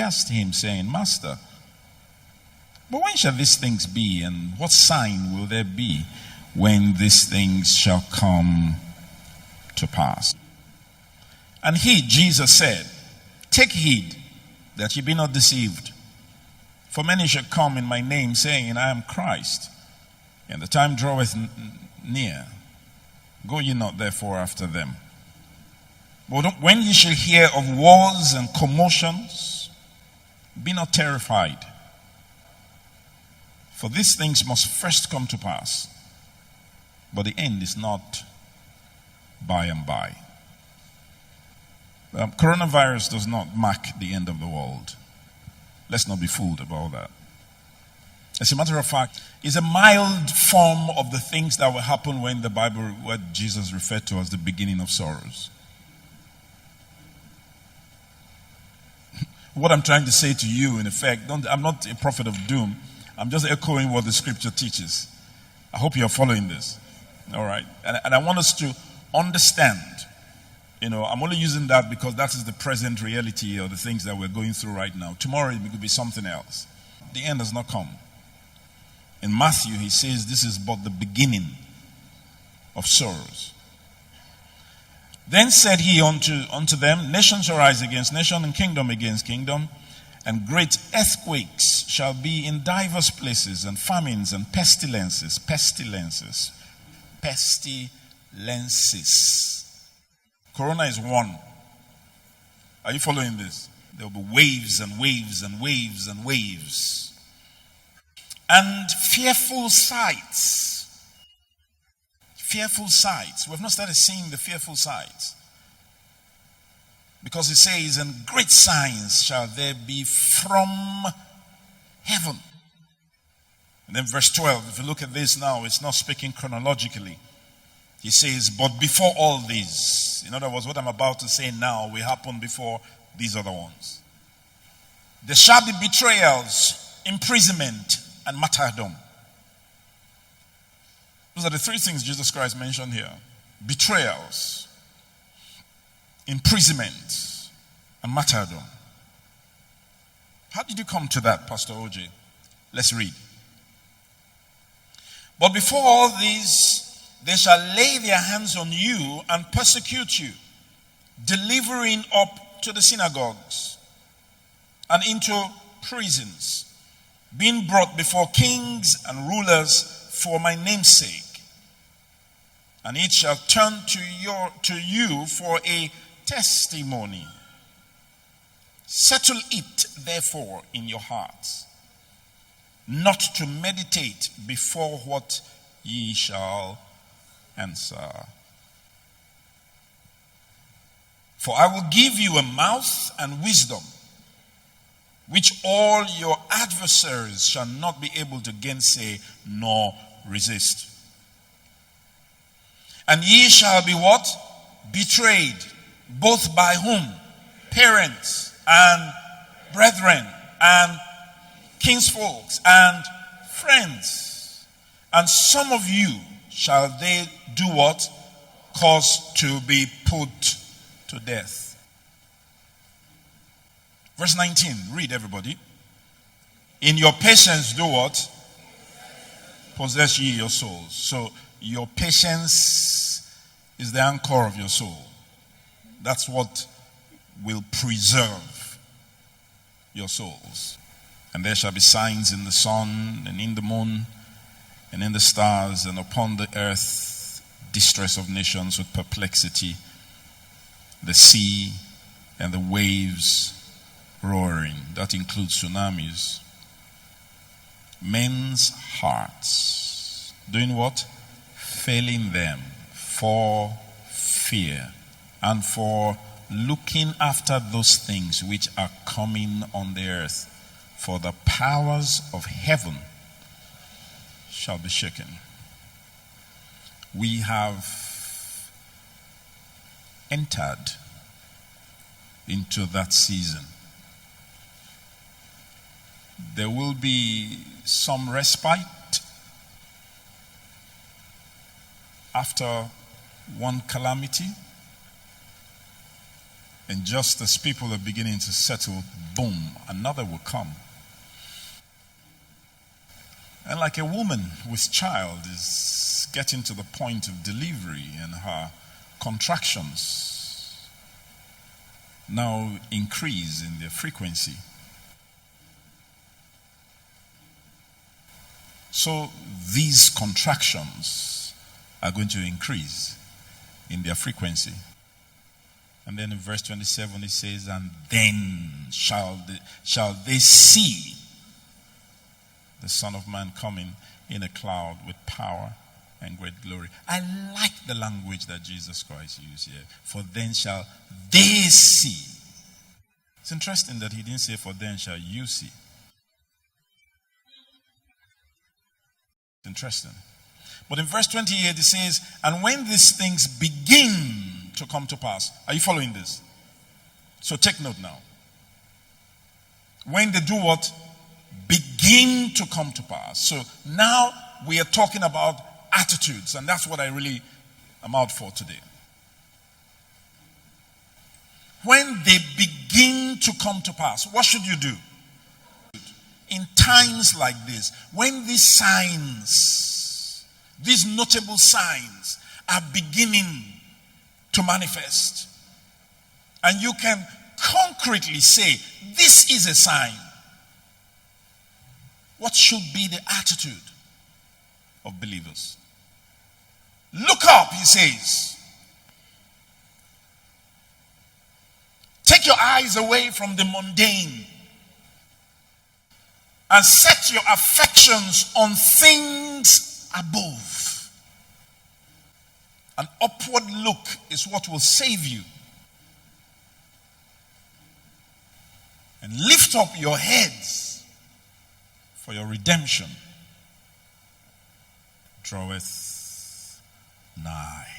asked him, saying, Master, but when shall these things be, and what sign will there be when these things shall come to pass? And he, Jesus, said, Take heed that ye be not deceived. For many shall come in my name, saying, I am Christ, and the time draweth near. Go ye not therefore after them. But when ye shall hear of wars and commotions, be not terrified. For these things must first come to pass, but the end is not by and by. Coronavirus does not mark the end of the world. Let's not be fooled about that. As a matter of fact, it's a mild form of the things that will happen when the Bible, what Jesus referred to as the beginning of sorrows. What I'm trying to say to you, in effect, I'm not a prophet of doom. I'm just echoing what the scripture teaches. I hope you're following this. All right. And I want us to understand. I'm only using that because that is the present reality of the things that we're going through right now. Tomorrow it could be something else. The end has not come. In Matthew, he says this is but the beginning of sorrows. Then said he unto them, Nation shall rise against nation, and kingdom against kingdom, and great earthquakes shall be in divers places, and famines and pestilences. Corona is one. Are you following this? There will be waves and waves and waves and waves. And fearful sights. Fearful sights. We have not started seeing the fearful sights. Because it says, and great signs shall there be from heaven. And then verse 12, if you look at this now, it's not speaking chronologically. He says, but before all these, in other words, what I'm about to say now will happen before these other ones. There shall be betrayals, imprisonment, and martyrdom. Those are the three things Jesus Christ mentioned here. Betrayals, imprisonment, and martyrdom. How did you come to that, Pastor OJ? Let's read. But before all these, they shall lay their hands on you and persecute you, delivering up to the synagogues and into prisons, being brought before kings and rulers for my name's sake. And it shall turn to you for a testimony. Settle it, therefore, in your hearts, not to meditate before what ye shall answer. For I will give you a mouth and wisdom, which all your adversaries shall not be able to gainsay nor resist. And ye shall be what? Betrayed, both by whom? Parents and brethren and kinsfolks and friends. And some of you shall they do what? Cause to be put to death. Verse 19, read everybody. In your patience do what? Possess ye your souls. So your patience is the anchor of your soul. That's what will preserve your souls. And there shall be signs in the sun and in the moon and in the stars, and upon the earth distress of nations with perplexity, the sea and the waves roaring. That includes tsunamis. Men's hearts doing what? Failing them for fear and for looking after those things which are coming on the earth. For the powers of heaven shall be shaken. We have entered into that season. There will be some respite after one calamity. And just as people are beginning to settle, boom, another will come. And like a woman with child is getting to the point of delivery and her contractions now increase in their frequency. So these contractions are going to increase in their frequency. And then in verse 27 it says, and then shall they see the Son of Man coming in a cloud with power and great glory. I like the language that Jesus Christ used here. For then shall they see. It's interesting that he didn't say, for then shall you see. Interesting. But in verse 28 it says, and when these things begin to come to pass. Are you following this? So take note now. When they do what? Begin to come to pass. So now we are talking about attitudes, and that's what I really am out for today. When they begin to come to pass, what should you do? In times like this, when these signs, these notable signs are beginning to manifest, and you can concretely say, this is a sign. What should be the attitude of believers? Look up, he says. Take your eyes away from the mundane and set your affections on things above. An upward look is what will save you. And lift up your heads, for your redemption draweth nigh.